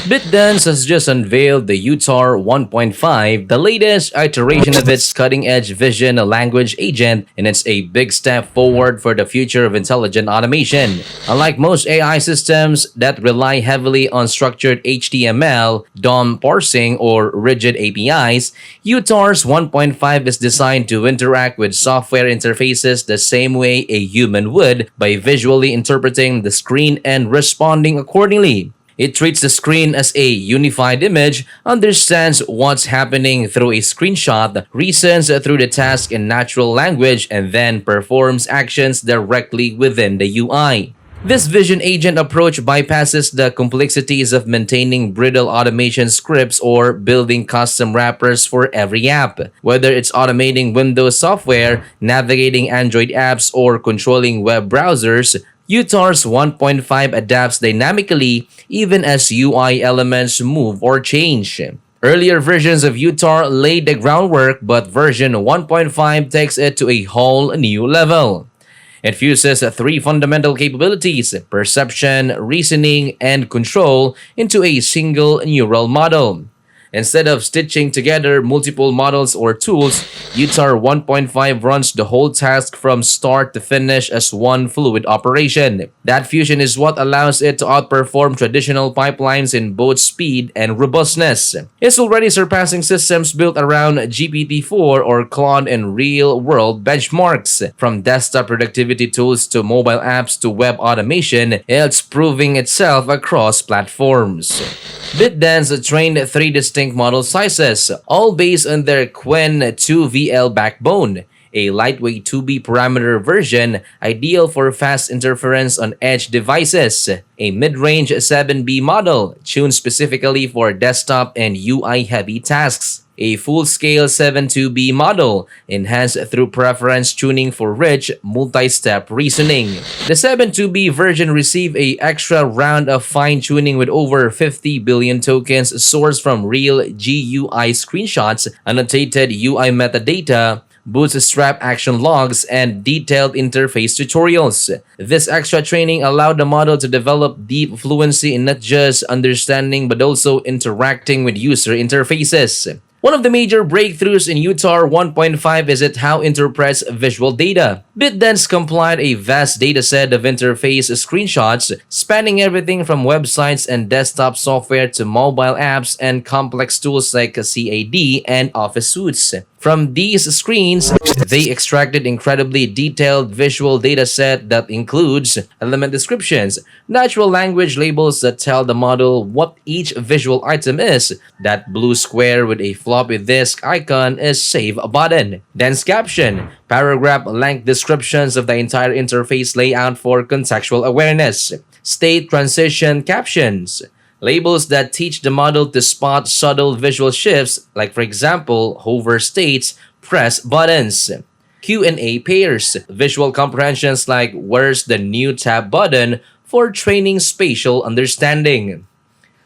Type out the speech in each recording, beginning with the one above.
BitDance has just unveiled the UTAR 1.5, the latest iteration of its cutting-edge vision language agent, and it's a big step forward for the future of intelligent automation. Unlike most AI systems that rely heavily on structured HTML, DOM parsing, or rigid APIs, UTAR's 1.5 is designed to interact with software interfaces the same way a human would by visually interpreting the screen and responding accordingly. It treats the screen as a unified image, understands what's happening through a screenshot, reasons through the task in natural language, and then performs actions directly within the UI. This vision agent approach bypasses the complexities of maintaining brittle automation scripts or building custom wrappers for every app. Whether it's automating Windows software, navigating Android apps, or controlling web browsers, UTAR's 1.5 adapts dynamically even as UI elements move or change. Earlier versions of UTAR laid the groundwork, but version 1.5 takes it to a whole new level. It fuses three fundamental capabilities: perception, reasoning, and control into a single neural model. Instead of stitching together multiple models or tools, UTAR 1.5 runs the whole task from start to finish as one fluid operation. That fusion is what allows it to outperform traditional pipelines in both speed and robustness. It's already surpassing systems built around GPT-4 or Claude in real-world benchmarks. From desktop productivity tools to mobile apps to web automation, it's proving itself across platforms. BitDance trained three distinct model sizes, all based on their Qwen 2VL backbone, a lightweight 2B parameter version ideal for fast interference on edge devices, a mid-range 7B model tuned specifically for desktop and UI-heavy tasks, a full-scale 7.2B model enhanced through preference tuning for rich multi-step reasoning. The 7.2B version received an extra round of fine-tuning with over 50 billion tokens sourced from real GUI screenshots, annotated UI metadata, bootstrap action logs, and detailed interface tutorials. This extra training allowed the model to develop deep fluency in not just understanding but also interacting with user interfaces. One of the major breakthroughs in UTAR 1.5 is it how it interprets visual data. BitDance compiled a vast dataset of interface screenshots spanning everything from websites and desktop software to mobile apps and complex tools like CAD and Office suites. From these screens, they extracted incredibly detailed visual dataset that includes element descriptions, natural language labels that tell the model what each visual item is. That blue square with a floppy disk icon is save button. Dense caption, paragraph length descriptions of the entire interface layout for contextual awareness. State transition captions, labels that teach the model to spot subtle visual shifts, like for example, hover states, press buttons. Q&A pairs, visual comprehensions like where's the new tab button for training spatial understanding.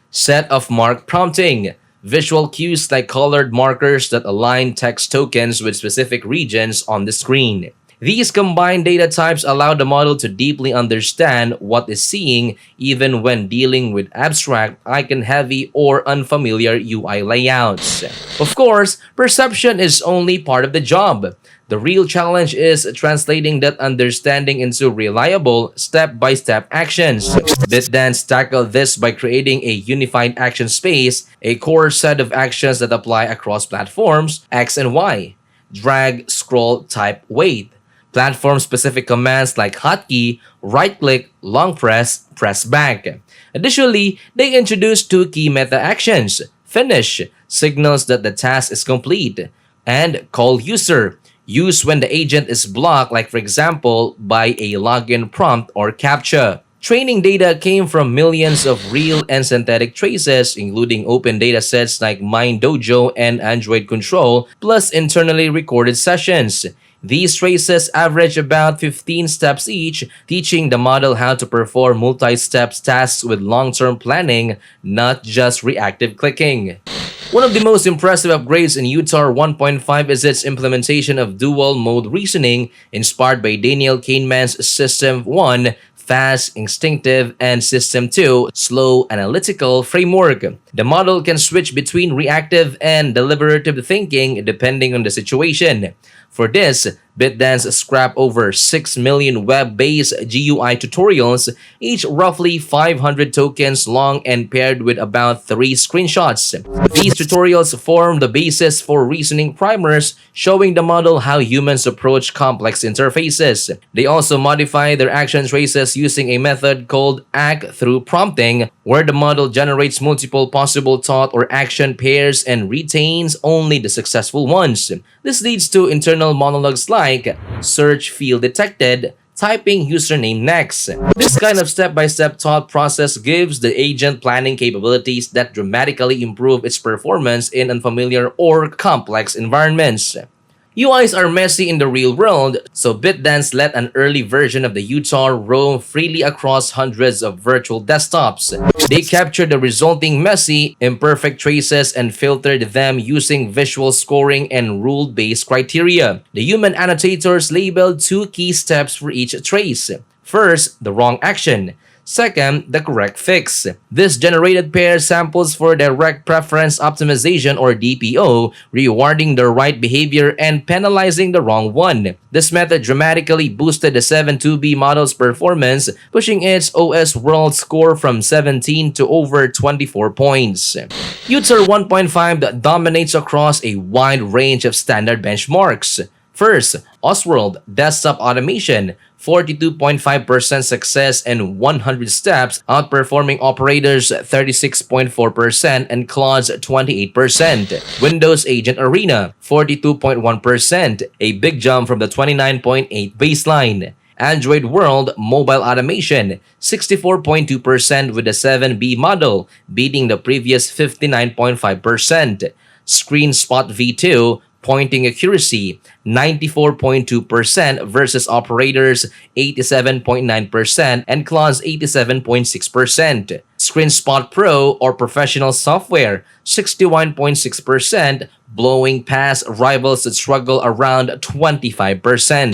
Set of mark prompting, visual cues like colored markers that align text tokens with specific regions on the screen. These combined data types allow the model to deeply understand what it's seeing even when dealing with abstract, icon-heavy, or unfamiliar UI layouts. Of course, perception is only part of the job. The real challenge is translating that understanding into reliable, step-by-step actions. BitDance tackled this by creating a unified action space, a core set of actions that apply across platforms, X and Y. Drag, scroll, type, wait. Platform-specific commands like hotkey, right-click, long press, press back. Additionally, they introduced two key meta actions: finish, signals that the task is complete, and call user, used when the agent is blocked, like for example, by a login prompt or CAPTCHA. Training data came from millions of real and synthetic traces, including open datasets like MindDojo and Android Control, plus internally recorded sessions. These traces average about 15 steps each, teaching the model how to perform multi-step tasks with long-term planning, not just reactive clicking. One of the most impressive upgrades in UTAR 1.5 is its implementation of dual-mode reasoning, inspired by Daniel Kahneman's System 1 fast, instinctive, and System 2, slow, analytical framework. The model can switch between reactive and deliberative thinking depending on the situation. For this, BitDance scrapped over 6 million web-based GUI tutorials, each roughly 500 tokens long and paired with about 3 screenshots. These tutorials form the basis for reasoning primers, showing the model how humans approach complex interfaces. They also modify their action traces using a method called act through prompting, where the model generates multiple possible thought or action pairs and retains only the successful ones. This leads to internal monologues like search field detected, typing username next. This kind of step-by-step thought process gives the agent planning capabilities that dramatically improve its performance in unfamiliar or complex environments. UIs are messy in the real world, so BitDance let an early version of the UTAR roam freely across hundreds of virtual desktops. They captured the resulting messy, imperfect traces and filtered them using visual scoring and rule-based criteria. The human annotators labeled 2 key steps for each trace. First, the wrong action. Second, the correct fix. This generated pair samples for direct preference optimization or DPO, rewarding the right behavior and penalizing the wrong one. This method dramatically boosted the 7.2b model's performance, pushing its OS world score from 17 to over 24 points. UTAR 1.5 dominates across a wide range of standard benchmarks. First, Oswald Desktop Automation, 42.5% success and 100 steps, outperforming operators 36.4% and Claude's 28%. Windows Agent Arena, 42.1%, a big jump from the 29.8 baseline. Android World Mobile Automation, 64.2% with the 7B model, beating the previous 59.5%. ScreenSpot V2, pointing accuracy, 94.2% versus operators 87.9% and Claude's 87.6%. ScreenSpot Pro or professional software, 61.6%, blowing past rivals that struggle around 25%.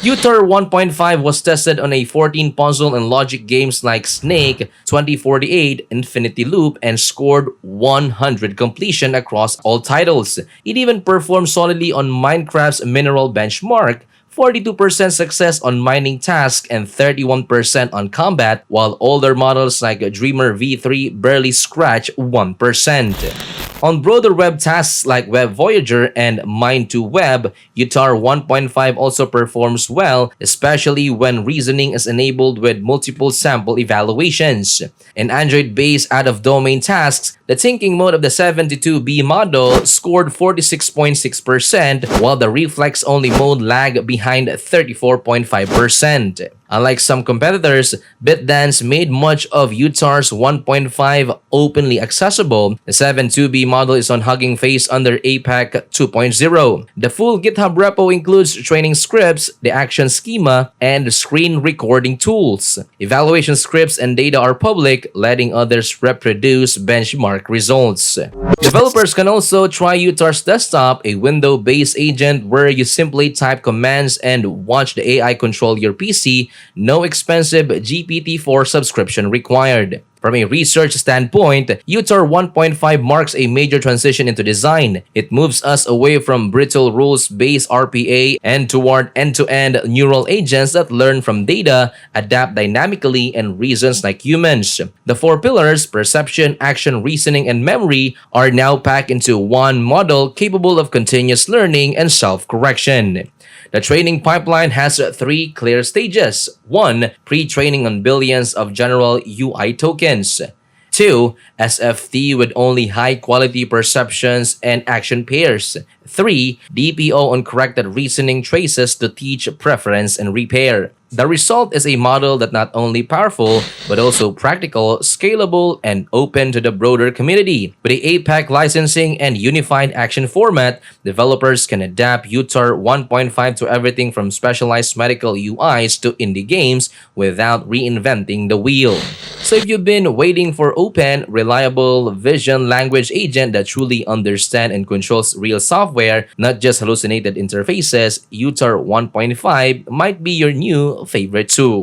UTAR 1.5 was tested on a 14 puzzle and logic games like Snake, 2048, Infinity Loop, and scored 100 completion across all titles. It even performed solidly on Minecraft's mineral benchmark, 42% success on mining tasks and 31% on combat, while older models like Dreamer V3 barely scratch 1%. On broader web tasks like Web Voyager and Mind2Web, UTAR 1.5 also performs well, especially when reasoning is enabled with multiple sample evaluations. In Android-based out-of-domain tasks, the thinking mode of the 72B model scored 46.6%, while the reflex-only mode lagged behind 34.5%. Unlike some competitors, BitDance made much of UTAR's 1.5 openly accessible. The 7.2b model is on Hugging Face under APEC 2.0. The full GitHub repo includes training scripts, the action schema, and screen recording tools. Evaluation scripts and data are public, letting others reproduce benchmark results. Developers can also try UTAR's Desktop, a window-based agent where you simply type commands and watch the AI control your PC. No expensive GPT-4 subscription required. From a research standpoint, UTAR 1.5 marks a major transition into design. It moves us away from brittle rules-based RPA and toward end-to-end neural agents that learn from data, adapt dynamically, and reasons like humans. The 4 pillars, perception, action, reasoning, and memory, are now packed into one model capable of continuous learning and self-correction. The training pipeline has 3 clear stages. 1. Pre-training on billions of general UI tokens. 2. SFT with only high-quality perceptions and action pairs. 3. DPO on corrected reasoning traces to teach preference and repair. The result is a model that not only powerful, but also practical, scalable, and open to the broader community. With the APEC licensing and unified action format, developers can adapt UTAR 1.5 to everything from specialized medical UIs to indie games without reinventing the wheel. So if you've been waiting for open, reliable vision language agent that truly understands and controls real software, not just hallucinated interfaces, UTAR 1.5 might be your new favorite tool.